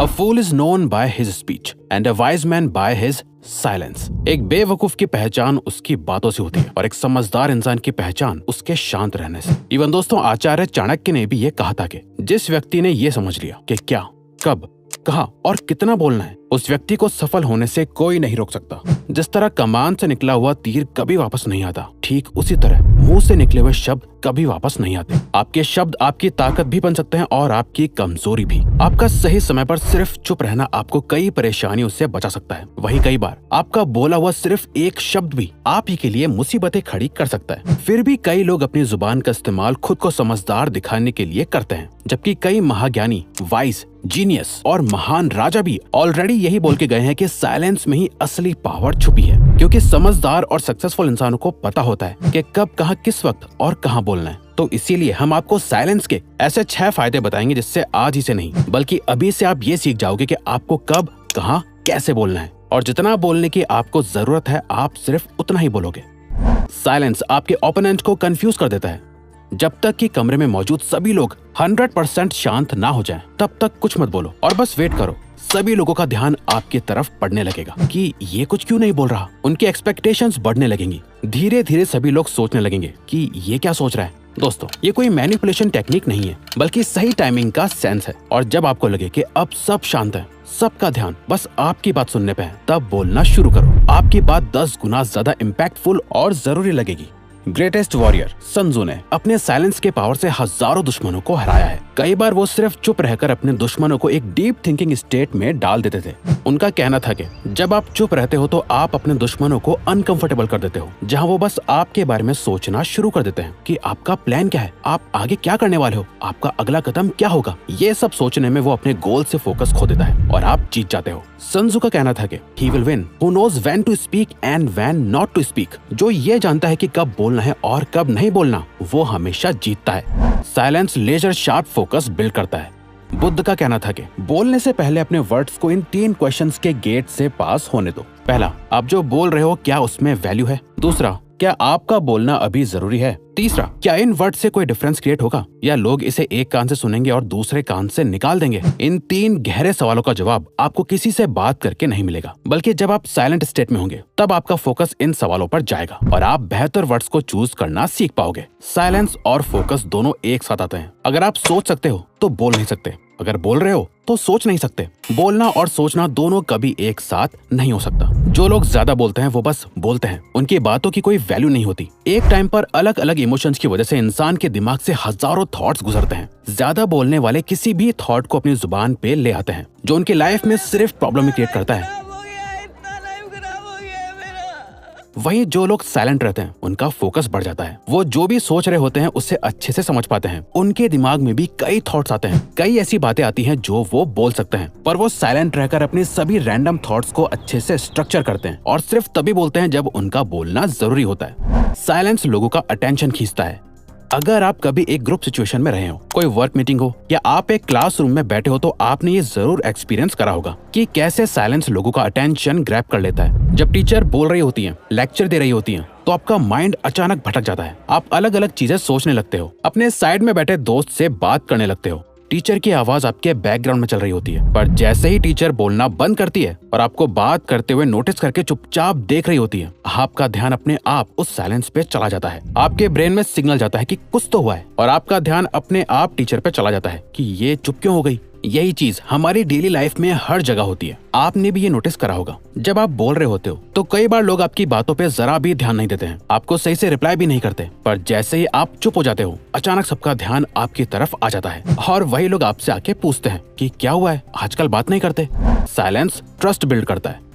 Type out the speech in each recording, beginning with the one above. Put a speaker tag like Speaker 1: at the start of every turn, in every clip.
Speaker 1: A fool is known by his speech and a wise man by his silence. एक बेवकूफ की पहचान उसकी बातों से होती है और एक समझदार इंसान की पहचान उसके शांत रहने से। इवन दोस्तों, आचार्य चाणक्य ने भी ये कहा था कि जिस व्यक्ति ने ये समझ लिया कि क्या, कब, कहाँ और कितना बोलना है, उस व्यक्ति को सफल होने से कोई नहीं रोक सकता। जिस तरह कमान से निकला हुआ तीर कभी वापस नहीं आता, ठीक उसी तरह मुंह से निकले हुए शब्द कभी वापस नहीं आते। आपके शब्द आपकी ताकत भी बन सकते हैं और आपकी कमजोरी भी। आपका सही समय पर सिर्फ चुप रहना आपको कई परेशानियों से बचा सकता है। वही कई बार आपका बोला हुआ सिर्फ एक शब्द भी आप ही के लिए मुसीबतें खड़ी कर सकता है। फिर भी कई लोग अपनी जुबान का इस्तेमाल खुद को समझदार दिखाने के लिए करते हैं, जबकि कई महाज्ञानी, वाइज, जीनियस और महान राजा भी ऑलरेडी यही बोल के गए हैं कि साइलेंस में ही असली पावर छुपी है। क्योंकि समझदार और सक्सेसफुल इंसानों को पता होता है कि कब, कहाँ, किस वक्त और कहाँ बोलना है। तो इसीलिए हम आपको साइलेंस के ऐसे 6 फायदे बताएंगे जिससे आज ही से नहीं बल्कि अभी से आप ये सीख जाओगे कि आपको कब, कहाँ, कैसे बोलना है और जितना बोलने की आपको जरूरत है आप सिर्फ उतना ही बोलोगे। साइलेंस आपके ओपोनेंट को कंफ्यूज कर देता है। जब तक कि कमरे में मौजूद सभी लोग 100% शांत ना हो जाएं, तब तक कुछ मत बोलो और बस वेट करो। सभी लोगों का ध्यान आपकी तरफ पड़ने लगेगा कि ये कुछ क्यों नहीं बोल रहा। उनकी एक्सपेक्टेशंस बढ़ने लगेंगी। धीरे धीरे सभी लोग सोचने लगेंगे कि ये क्या सोच रहा है। दोस्तों, ये कोई मैनिपुलेशन टेक्निक नहीं है बल्कि सही टाइमिंग का सेंस है। और जब आपको लगे कि अब सब शांत है, सबका ध्यान बस आपकी बात सुनने पे है, तब बोलना शुरू करो। आपकी बात 10 गुना ज्यादा इम्पैक्टफुल और जरूरी लगेगी। ग्रेटेस्ट वॉरियर सन त्सू ने अपने साइलेंस के पावर से हजारों दुश्मनों को हराया है। कई बार वो सिर्फ चुप रहकर अपने दुश्मनों को एक डीप थिंकिंग स्टेट में डाल देते थे। उनका कहना था कि जब आप चुप रहते हो तो आप अपने दुश्मनों को अनकंफर्टेबल कर देते हो, जहां वो बस आपके बारे में सोचना शुरू कर देते हैं कि आपका प्लान क्या है, आप आगे क्या करने वाले हो, आपका अगला कदम क्या होगा। ये सब सोचने में वो अपने गोल से फोकस खो देता है और आप जीत जाते हो। सन त्सू का कहना था कि he will win who knows when to speak and when not to speak। जो ये जानता है कि कब बोलना है और कब नहीं बोलना, वो हमेशा जीतता है। Silence laser sharp focus build करता है। बुद्ध का कहना था कि बोलने से पहले अपने वर्ड्स को इन 3 क्वेश्चंस के गेट से पास होने दो। पहला, आप जो बोल रहे हो क्या उसमें वैल्यू है। दूसरा, क्या आपका बोलना अभी जरूरी है। तीसरा, क्या इन वर्ड से कोई डिफरेंस क्रिएट होगा या लोग इसे एक कान से सुनेंगे और दूसरे कान से निकाल देंगे। इन 3 गहरे सवालों का जवाब आपको किसी से बात करके नहीं मिलेगा, बल्कि जब आप साइलेंट स्टेट में होंगे तब आपका फोकस इन सवालों पर जाएगा और आप बेहतर वर्ड्स को चूज करना सीख पाओगे। साइलेंस और फोकस दोनों एक साथ आते हैं। अगर आप सोच सकते हो तो बोल नहीं सकते, अगर बोल रहे हो तो सोच नहीं सकते। बोलना और सोचना दोनों कभी एक साथ नहीं हो सकता। जो लोग ज्यादा बोलते हैं वो बस बोलते हैं, उनकी बातों की कोई वैल्यू नहीं होती। एक टाइम पर अलग अलग इमोशंस की वजह से इंसान के दिमाग से हजारों थॉट्स गुजरते हैं। ज्यादा बोलने वाले किसी भी थॉट को अपनी जुबान पे ले आते हैं, जो उनकी लाइफ में सिर्फ प्रॉब्लम ही क्रिएट करता है। वहीं जो लोग साइलेंट रहते हैं उनका फोकस बढ़ जाता है। वो जो भी सोच रहे होते हैं उससे अच्छे से समझ पाते हैं। उनके दिमाग में भी कई थॉट्स आते हैं, कई ऐसी बातें आती हैं जो वो बोल सकते हैं, पर वो साइलेंट रहकर अपनी सभी रैंडम थॉट्स को अच्छे से स्ट्रक्चर करते हैं और सिर्फ तभी बोलते हैं जब उनका बोलना जरूरी होता है। साइलेंस लोगों का अटेंशन खींचता है। अगर आप कभी एक ग्रुप सिचुएशन में रहे हो, कोई वर्क मीटिंग हो या आप एक क्लासरूम में बैठे हो, तो आपने ये जरूर एक्सपीरियंस करा होगा कि कैसे साइलेंस लोगों का अटेंशन ग्रैब कर लेता है। जब टीचर बोल रही होती है, लेक्चर दे रही होती है, तो आपका माइंड अचानक भटक जाता है। आप अलग अलग चीजें सोचने लगते हो, अपने साइड में बैठे दोस्त से बात करने लगते हो। टीचर की आवाज आपके बैकग्राउंड में चल रही होती है, पर जैसे ही टीचर बोलना बंद करती है और आपको बात करते हुए नोटिस करके चुपचाप देख रही होती है, आपका ध्यान अपने आप उस साइलेंस पे चला जाता है। आपके ब्रेन में सिग्नल जाता है कि कुछ तो हुआ है और आपका ध्यान अपने आप टीचर पे चला जाता है कि ये चुप क्यों हो गई। यही चीज हमारी डेली लाइफ में हर जगह होती है। आपने भी ये नोटिस करा होगा। जब आप बोल रहे होते हो तो कई बार लोग आपकी बातों पे जरा भी ध्यान नहीं देते हैं, आपको सही से रिप्लाई भी नहीं करते, पर जैसे ही आप चुप हो जाते हो अचानक सबका ध्यान आपकी तरफ आ जाता है और वही लोग आपसे आके पूछते हैं कि क्या हुआ है, आजकल बात नहीं करते। साइलेंस ट्रस्ट बिल्ड करता है।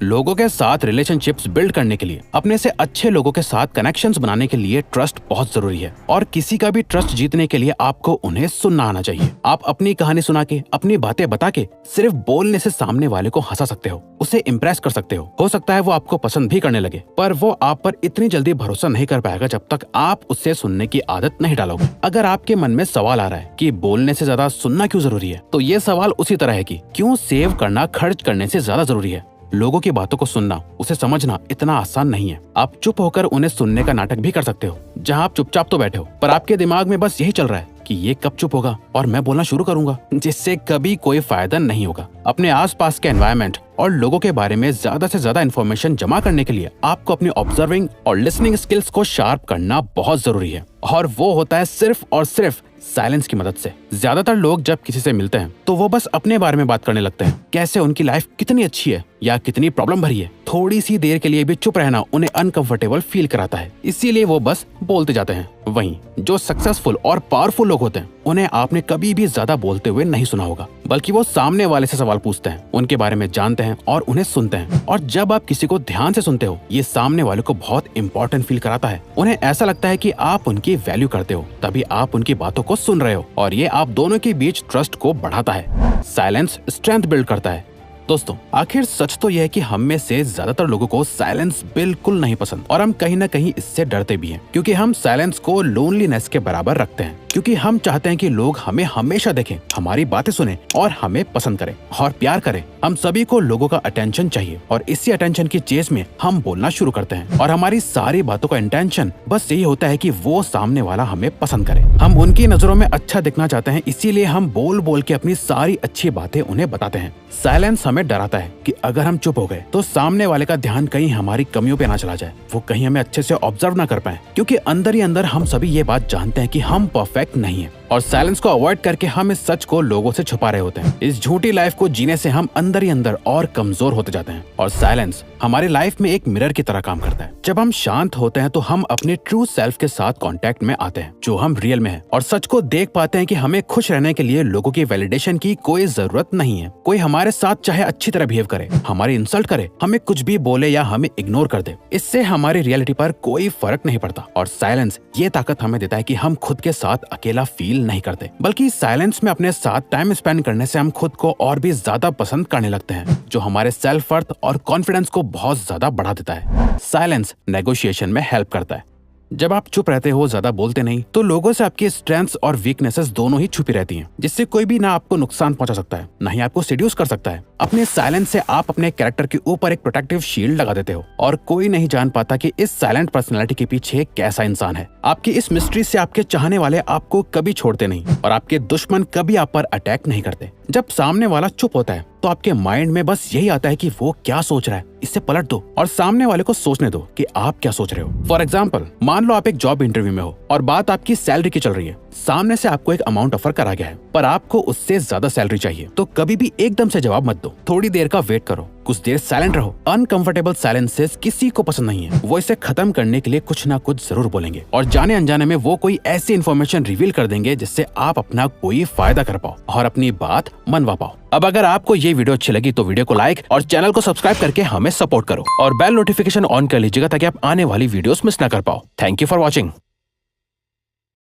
Speaker 1: लोगों के साथ रिलेशनशिप्स बिल्ड करने के लिए, अपने से अच्छे लोगों के साथ कनेक्शंस बनाने के लिए ट्रस्ट बहुत जरूरी है और किसी का भी ट्रस्ट जीतने के लिए आपको उन्हें सुनना आना चाहिए। आप अपनी कहानी सुना के, अपनी बातें बता के सिर्फ बोलने से सामने वाले को हंसा सकते हो, उसे इम्प्रेस कर सकते हो सकता है वो आपको पसंद भी करने लगे, पर वो आप पर इतनी जल्दी भरोसा नहीं कर पाएगा जब तक आप उससे सुनने की आदत नहीं डालोगे। अगर आपके मन में सवाल आ रहा है कि बोलने से ज्यादा सुनना क्यों जरूरी है, तो ये सवाल उसी तरह है कि क्यों सेव करना खर्च करने से ज्यादा जरूरी है। लोगों की बातों को सुनना, उसे समझना इतना आसान नहीं है। आप चुप होकर उन्हें सुनने का नाटक भी कर सकते हो, जहां आप चुपचाप तो बैठे हो पर आपके दिमाग में बस यही चल रहा है कि ये कब चुप होगा और मैं बोलना शुरू करूंगा, जिससे कभी कोई फायदा नहीं होगा। अपने आसपास के एनवायरनमेंट और लोगों के बारे में ज्यादा से ज्यादा इन्फॉर्मेशन जमा करने के लिए आपको अपनी ऑब्जर्विंग और लिसनिंग स्किल्स को शार्प करना बहुत जरूरी है, और वो होता है सिर्फ और सिर्फ साइलेंस की मदद से। ज्यादातर लोग जब किसी से मिलते हैं तो वो बस अपने बारे में बात करने लगते हैं, कैसे उनकी लाइफ कितनी अच्छी है या कितनी प्रॉब्लम भरी है। थोड़ी सी देर के लिए भी चुप रहना उन्हें अनकंफर्टेबल फील कराता है, इसीलिए वो बस बोलते जाते हैं। वहीं जो सक्सेसफुल और पावरफुल लोग होते हैं उन्हें आपने कभी भी ज्यादा बोलते हुए नहीं सुना होगा, बल्कि वो सामने वाले से सवाल पूछते हैं, उनके बारे में जानते हैं और उन्हें सुनते हैं। और जब आप किसी को ध्यान से सुनते हो, ये सामने वाले को बहुत इंपॉर्टेंट फील कराता है। उन्हें ऐसा लगता है कि आप उनकी वैल्यू करते हो, तभी आप उनकी बातों को सुन रहे हो, और ये आप दोनों के बीच ट्रस्ट को बढ़ाता है। साइलेंस स्ट्रेंथ बिल्ड करता है। दोस्तों, आखिर सच तो यह है कि हम में से ज्यादातर लोगों को साइलेंस बिल्कुल नहीं पसंद, और हम कहीं ना कहीं इससे डरते भी हैं, क्योंकि हम साइलेंस को लोनलीनेस के बराबर रखते हैं। क्योंकि हम चाहते हैं कि लोग हमें हमेशा देखें, हमारी बातें सुने और हमें पसंद करें और प्यार करें। हम सभी को लोगों का अटेंशन चाहिए, और इसी अटेंशन की चेस में हम बोलना शुरू करते हैं, और हमारी सारी बातों का इंटेंशन बस यही होता है कि वो सामने वाला हमें पसंद करे। हम उनकी नजरों में अच्छा दिखना चाहते हैं, इसीलिए हम बोल बोल के अपनी सारी अच्छी बातें उन्हें बताते हैं। साइलेंस हमें डराता है कि अगर हम चुप हो गए तो सामने वाले का ध्यान कहीं हमारी कमियों पे ना चला जाए, वो कहीं हमें अच्छे से ऑब्जर्व ना कर पाए, क्योंकि अंदर ही अंदर हम सभी ये बात जानते हैं कि हम परफेक्ट नहीं है, और साइलेंस को अवॉइड करके हम इस सच को लोगों से छुपा रहे होते हैं। इस झूठी लाइफ को जीने से हम अंदर ही अंदर और कमजोर होते जाते हैं, और साइलेंस हमारी लाइफ में एक मिरर की तरह काम करता है। जब हम शांत होते हैं तो हम अपने ट्रू सेल्फ के साथ कांटेक्ट में आते हैं, जो हम रियल में हैं, और सच को देख पाते हैं कि हमें खुश रहने के लिए लोगों की वैलिडेशन की कोई जरूरत नहीं है। कोई हमारे साथ चाहे अच्छी तरह बिहेव करे, हमारी इंसल्ट करे, हमें कुछ भी बोले या हमें इग्नोर कर दे, इससे हमारी रियलिटी पर कोई फर्क नहीं पड़ता। और साइलेंस ये ताकत हमें देता है कि हम खुद के साथ अकेला फील नहीं करते, बल्कि साइलेंस में अपने साथ टाइम स्पेंड करने से हम खुद को और भी ज्यादा पसंद करने लगते हैं, जो हमारे सेल्फ वर्थ और कॉन्फिडेंस को बहुत ज्यादा बढ़ा देता है। साइलेंस नेगोशिएशन में हेल्प करता है। जब आप चुप रहते हो, ज्यादा बोलते नहीं, तो लोगों से आपकी स्ट्रेंथ्स और वीकनेसेस दोनों ही छुपी रहती हैं, जिससे कोई भी ना आपको नुकसान पहुंचा सकता है, ना ही आपको सेड्यूस कर सकता है। अपने साइलेंस से आप अपने कैरेक्टर के ऊपर एक प्रोटेक्टिव शील्ड लगा देते हो, और कोई नहीं जान पाता कि इस साइलेंट पर्सनैलिटी के पीछे कैसा इंसान है। आपकी इस मिस्ट्री से आपके चाहने वाले आपको कभी छोड़ते नहीं, और आपके दुश्मन कभी आप पर अटैक नहीं करते। जब सामने वाला चुप होता है तो आपके माइंड में बस यही आता है कि वो क्या सोच रहा है, इससे पलट दो और सामने वाले को सोचने दो कि आप क्या सोच रहे हो। फॉर एग्जाम्पल, मान लो आप एक जॉब इंटरव्यू में हो और बात आपकी सैलरी की चल रही है। सामने से आपको एक अमाउंट ऑफर करा गया है, पर आपको उससे ज्यादा सैलरी चाहिए, तो कभी भी एकदम से जवाब मत दो, थोड़ी देर का वेट करो, कुछ देर साइलेंट रहो। अनकंफर्टेबल साइलेंसेस किसी को पसंद नहीं है, वो इसे खत्म करने के लिए कुछ ना कुछ जरूर बोलेंगे, और जाने अनजाने में वो कोई ऐसी इन्फॉर्मेशन रिवील कर देंगे जिससे आप अपना कोई फायदा कर पाओ और अपनी बात मनवा पाओ। अब अगर आपको ये वीडियो अच्छी लगी तो वीडियो को लाइक और चैनल को सब्सक्राइब करके हमें सपोर्ट करो, और बेल नोटिफिकेशन ऑन कर लीजिएगा ताकि आप आने वाली वीडियोस मिस ना कर पाओ। Thank you for watching.